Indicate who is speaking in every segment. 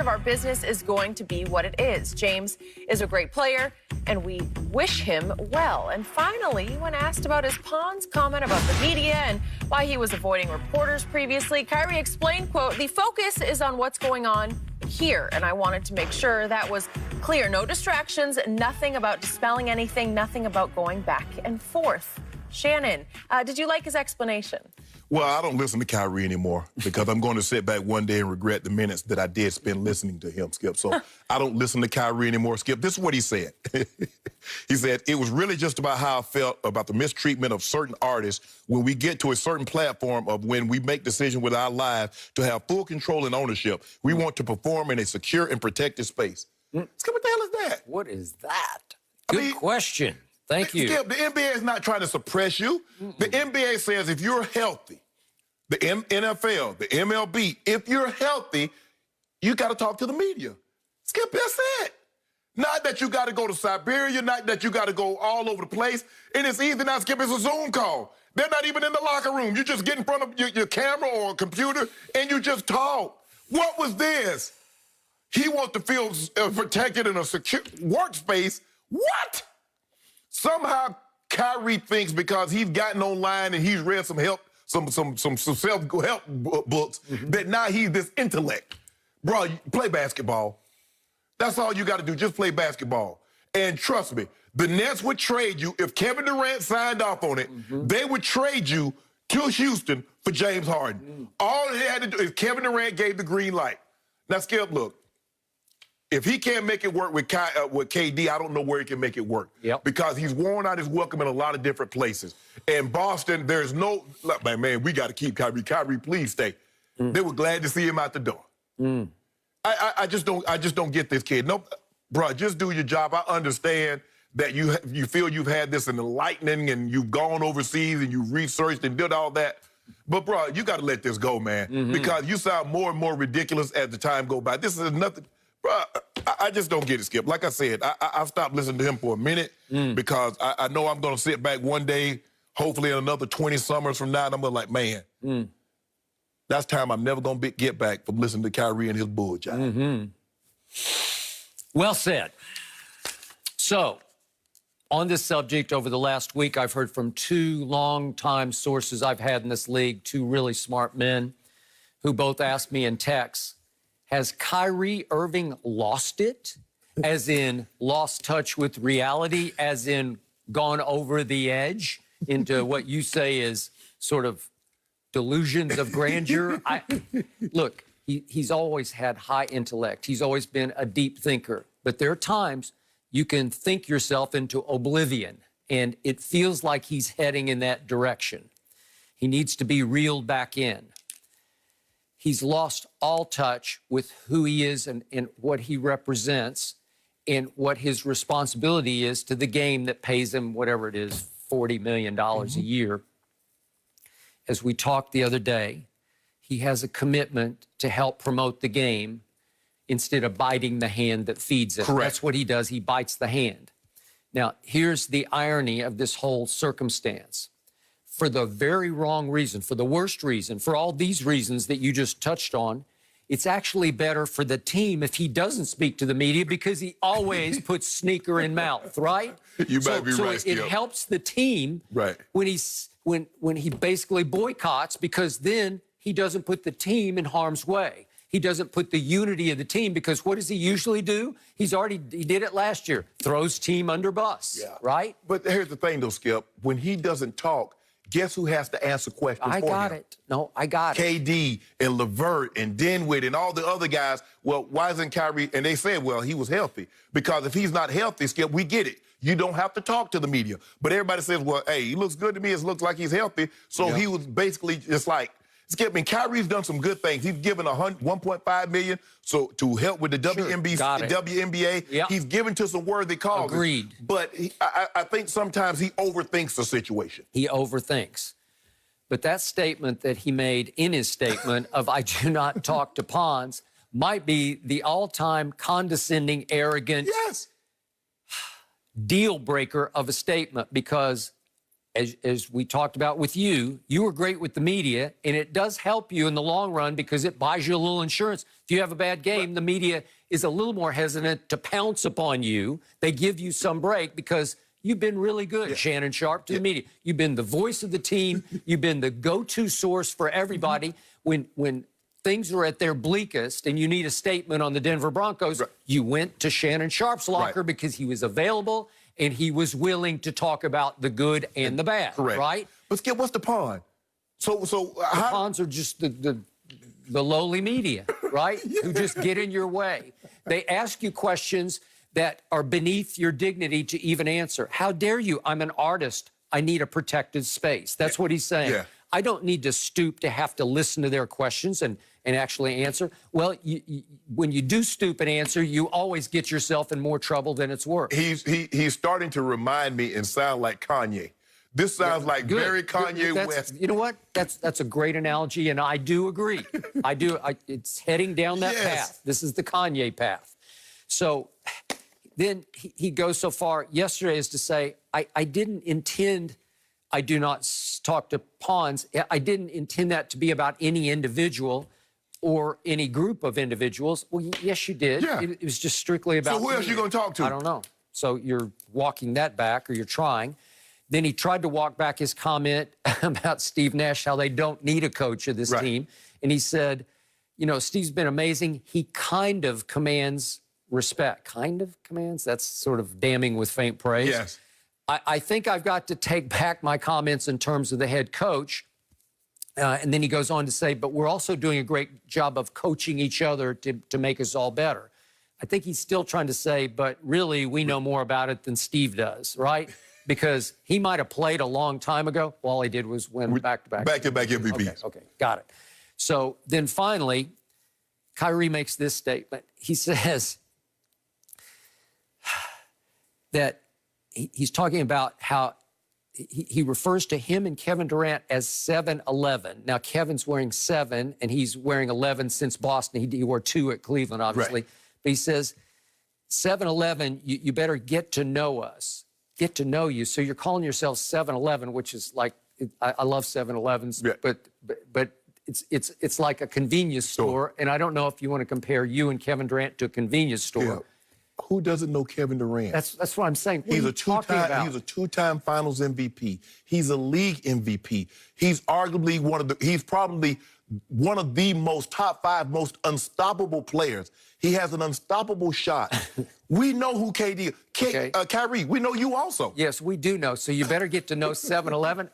Speaker 1: of our business is going to be what it is. James is a great player, and we wish him well. And finally, when asked about his Pons comment about the media and why he was avoiding reporters previously, Kyrie explained, quote, "The focus is on what's going on here, and I wanted to make sure that was clear. No distractions, nothing about dispelling anything, nothing about going back and forth." Shannon, did you like his explanation?
Speaker 2: Well, I don't listen to Kyrie anymore because I'm going to sit back one day and regret the minutes that I did spend listening to him, Skip. So I don't listen to Kyrie anymore, Skip. This is what he said. He said, "It was really just about how I felt about the mistreatment of certain artists when we get to a certain platform of when we make decisions with our lives to have full control and ownership. We want to perform in a secure and protected space." Skip, what the hell is that?
Speaker 3: What is that? Good question. Thank you.
Speaker 2: Skip, the NBA is not trying to suppress you. The NBA says if you're healthy, the NFL, the MLB, if you're healthy, you got to talk to the media. Skip, that's it. Not that you got to go to Siberia, not that you got to go all over the place. And it's easy now, Skip, it's a Zoom call. They're not even in the locker room. You just get in front of your camera or a computer and you just talk. What was this? He wants to feel protected in a secure workspace. What? Somehow Kyrie thinks because he's gotten online and he's read some self-help books that now he's this intellect. Bro, play basketball. That's all you got to do. Just play basketball. And trust me, the Nets would trade you. If Kevin Durant signed off on it, they would trade you to Houston for James Harden. All they had to do is Kevin Durant gave the green light. Now, Skip, look. If he can't make it work with KD, I don't know where he can make it work. Because he's worn out his welcome in a lot of different places. And Boston, there's no, man, we got to keep Kyrie. Kyrie, please stay. They were glad to see him out the door. I just don't get this kid. No, bro, just do your job. I understand that you feel you've had this enlightening and you've gone overseas and you've researched and did all that. But, bro, you got to let this go, man. Because you sound more and more ridiculous as the time goes by. This is nothing. Bro, I just don't get it, Skip. Like I said, I've stopped listening to him for a minute because I know I'm going to sit back one day, hopefully in another 20 summers from now, and I'm going to like, man, that's time I'm never going to get back from listening to Kyrie and his bull jive.
Speaker 3: Well said. So, on this subject, over the last week, I've heard from two long-time sources I've had in this league, two really smart men who both asked me in text, has Kyrie Irving lost it? As in lost touch with reality, as in gone over the edge into what you say is sort of delusions of grandeur? Look, he's always had high intellect. He's always been a deep thinker. But there are times you can think yourself into oblivion, and it feels like he's heading in that direction. He needs to be reeled back in. He's lost all touch with who he is and what he represents and what his responsibility is to the game that pays him, whatever it is, $40 million a year. As we talked the other day, he has a commitment to help promote the game instead of biting the hand that feeds it.
Speaker 2: Correct.
Speaker 3: That's what he does. He bites the hand. Now, here's the irony of this whole circumstance. For the very wrong reason, for the worst reason, for all these reasons that you just touched on, it's actually better for the team if he doesn't speak to the media because he always puts sneaker in mouth, right?
Speaker 2: You might be right,
Speaker 3: it helps the team when he basically boycotts because then he doesn't put the team in harm's way. He doesn't put the unity of the team because what does he usually do? He did it last year, throws team under bus, right?
Speaker 2: But here's the thing, though, Skip. When he doesn't talk, guess who has to answer questions for him?
Speaker 3: I got it. No, I got it.
Speaker 2: KD and LeVert and Dinwiddie and all the other guys. Well, why isn't Kyrie? And they said, well, he was healthy. Because if he's not healthy, Skip, we get it. You don't have to talk to the media. But everybody says, well, hey, he looks good to me. It looks like he's healthy. So he was basically just like, Skip, and Kyrie's done some good things. He's given $1.5 million to help with the WNBA. He's given to some worthy causes.
Speaker 3: Agreed.
Speaker 2: But I think sometimes he overthinks the situation.
Speaker 3: He overthinks. But that statement that he made in his statement of I do not talk to pawns might be the all-time condescending, arrogant deal breaker of a statement because as we talked about with you, you were great with the media, and it does help you in the long run because it buys you a little insurance. If you have a bad game, the media is a little more hesitant to pounce upon you. They give you some break because you've been really good, Shannon Sharpe, to the media. You've been the voice of the team. You've been the go-to source for everybody. When things are at their bleakest and you need a statement on the Denver Broncos, you went to Shannon Sharpe's locker because he was available and he was willing to talk about the good and the bad, right?
Speaker 2: But Skip, what's the pawn? The
Speaker 3: pawns are just the lowly media, right? Who just get in your way. They ask you questions that are beneath your dignity to even answer. How dare you? I'm an artist. I need a protected space. That's what he's saying. I don't need to stoop to have to listen to their questions and actually answer. Well, when you do stoop and answer, you always get yourself in more trouble than it's worth.
Speaker 2: He's starting to remind me and sound like Kanye. This sounds like very Kanye West.
Speaker 3: You know what? That's a great analogy, and I do agree. It's heading down that path. This is the Kanye path. So then he goes so far yesterday as to say, I didn't intend, I do not talk to pawns. I didn't intend that to be about any individual or any group of individuals. Well, yes, you did. It was just strictly about
Speaker 2: So who else are you going to talk to?
Speaker 3: I don't know. So you're walking that back, or you're trying. Then he tried to walk back his comment about Steve Nash, how they don't need a coach of this team. And he said, you know, Steve's been amazing. He kind of commands respect. Kind of commands? That's sort of damning with faint praise.
Speaker 2: Yes.
Speaker 3: I think I've got to take back my comments in terms of the head coach. And then he goes on to say, but we're also doing a great job of coaching each other to make us all better. I think he's still trying to say, but really we know more about it than Steve does, right? Because he might have played a long time ago. Well, all he did was win back-to-back.
Speaker 2: Back-to-back MVPs.
Speaker 3: Okay, got it. So then finally, Kyrie makes this statement. He says that he's talking about how he refers to him and Kevin Durant as 7-11. Now, Kevin's wearing 7, and he's wearing 11 since Boston. He wore 2 at Cleveland, obviously. But he says, 7-11, you better get to know us, get to know you. So you're calling yourself 7-11, which is like, I love 7-Elevens, but it's like a convenience store. And I don't know if you want to compare you and Kevin Durant to a convenience store.
Speaker 2: Who doesn't know Kevin Durant?
Speaker 3: That's what I'm saying.
Speaker 2: He's a two-time Finals MVP. He's a league MVP. He's arguably he's probably one of the top 5 most unstoppable players. He has an unstoppable shot. We know who KD is. Kyrie, we know you also.
Speaker 3: Yes, we do know. So you better get to know 7-Eleven.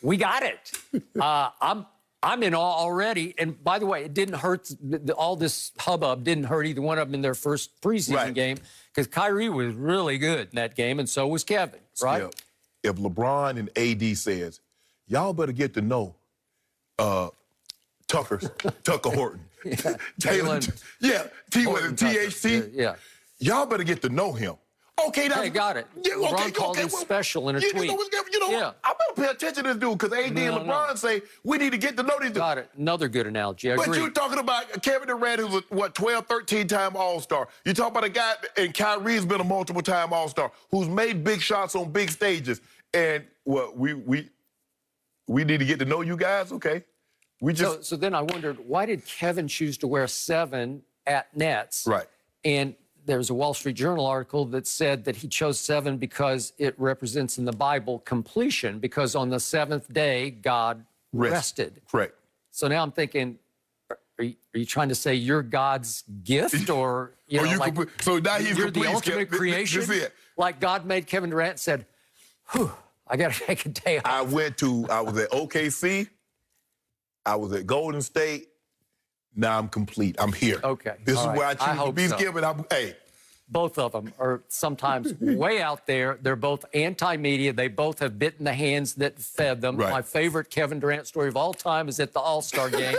Speaker 3: We got it. I'm in awe already. And by the way, it didn't hurt. All this hubbub didn't hurt either one of them in their first preseason game, because Kyrie was really good in that game, and so was Kevin, right?
Speaker 2: If LeBron and AD says, y'all better get to know Tucker Horton. Taylor. THT. Y'all better get to know him. Okay, that's...
Speaker 3: Hey, got it. LeBron called him special in a tweet.
Speaker 2: I better pay attention to this dude, because AD and LeBron say we need to get to know these dudes.
Speaker 3: Got it. Another good analogy. I agree.
Speaker 2: But you're talking about Kevin Durant, who's a, 12, 13-time All-Star. You talk about a guy, and Kyrie's been a multiple-time All-Star, who's made big shots on big stages. And, well, we need to get to know you guys? Okay.
Speaker 3: So then I wondered, why did Kevin choose to wear 7 at Nets?
Speaker 2: Right.
Speaker 3: And there's a Wall Street Journal article that said that he chose 7 because it represents in the Bible completion, because on the 7th day, God rested.
Speaker 2: Correct.
Speaker 3: So now I'm thinking, are you trying to say you're God's gift, or you know, like
Speaker 2: so now he's
Speaker 3: you're the ultimate creation? Like God made Kevin Durant and said, whew, I got to take a day off.
Speaker 2: I was at OKC. I was at Golden State. Now I'm complete. I'm here.
Speaker 3: Okay.
Speaker 2: This is where I choose to be given. Hey.
Speaker 3: Both of them are sometimes way out there. They're both anti-media. They both have bitten the hands that fed them.
Speaker 2: Right.
Speaker 3: My favorite Kevin Durant story of all time is at the All-Star game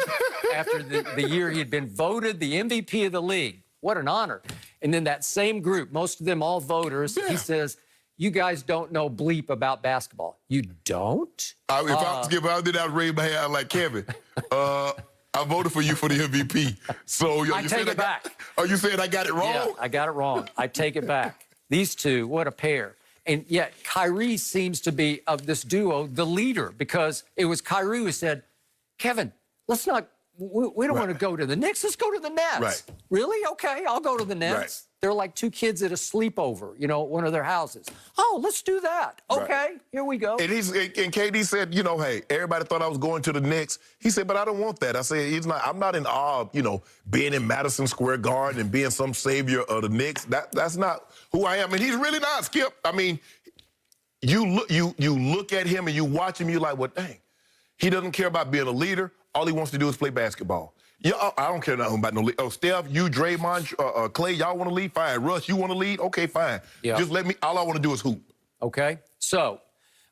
Speaker 3: after the year he had been voted the MVP of the league. What an honor. And then that same group, most of them all voters, he says, you guys don't know bleep about basketball. You don't?
Speaker 2: If I did, I'd raise my hand like Kevin. I voted for you for the MVP. So
Speaker 3: I take it back.
Speaker 2: Are you saying I got it wrong?
Speaker 3: Yeah, I got it wrong. I take it back. These two, what a pair. And yet Kyrie seems to be, of this duo, the leader, because it was Kyrie who said, Kevin, let's not, we don't want to go to the Knicks. Let's go to the Nets.
Speaker 2: Right.
Speaker 3: Really? Okay, I'll go to the Nets.
Speaker 2: Right.
Speaker 3: They're like two kids at a sleepover, you know, at one of their houses. Oh, let's do that. Okay,
Speaker 2: Right.
Speaker 3: here we go.
Speaker 2: And KD said, you know, hey, everybody thought I was going to the Knicks. He said, but I don't want that. I said, I'm not in awe of, you know, being in Madison Square Garden and being some savior of the Knicks. That's not who I am. And he's really not, Skip. I mean, you look at him and you watch him, you're like, well, dang. He doesn't care about being a leader. All he wants to do is play basketball. Yeah, I don't care nothing about no lead. Oh, Steph, you, Draymond, Clay, y'all want to lead? Fine. Russ, you want to lead? Okay, fine.
Speaker 3: Yeah.
Speaker 2: Just let me, all I want to do is hoop.
Speaker 3: Okay, so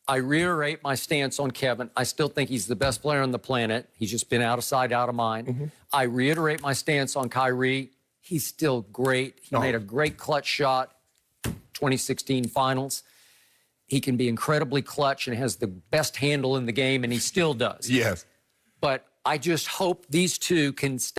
Speaker 3: I reiterate my stance on Kevin. I still think he's the best player on the planet. He's just been out of sight, out of mind.
Speaker 2: Mm-hmm.
Speaker 3: I reiterate my stance on Kyrie. He's still great. He made a great clutch shot, 2016 finals. He can be incredibly clutch and has the best handle in the game, and he still does.
Speaker 2: Yes.
Speaker 3: But I just hope these two can stay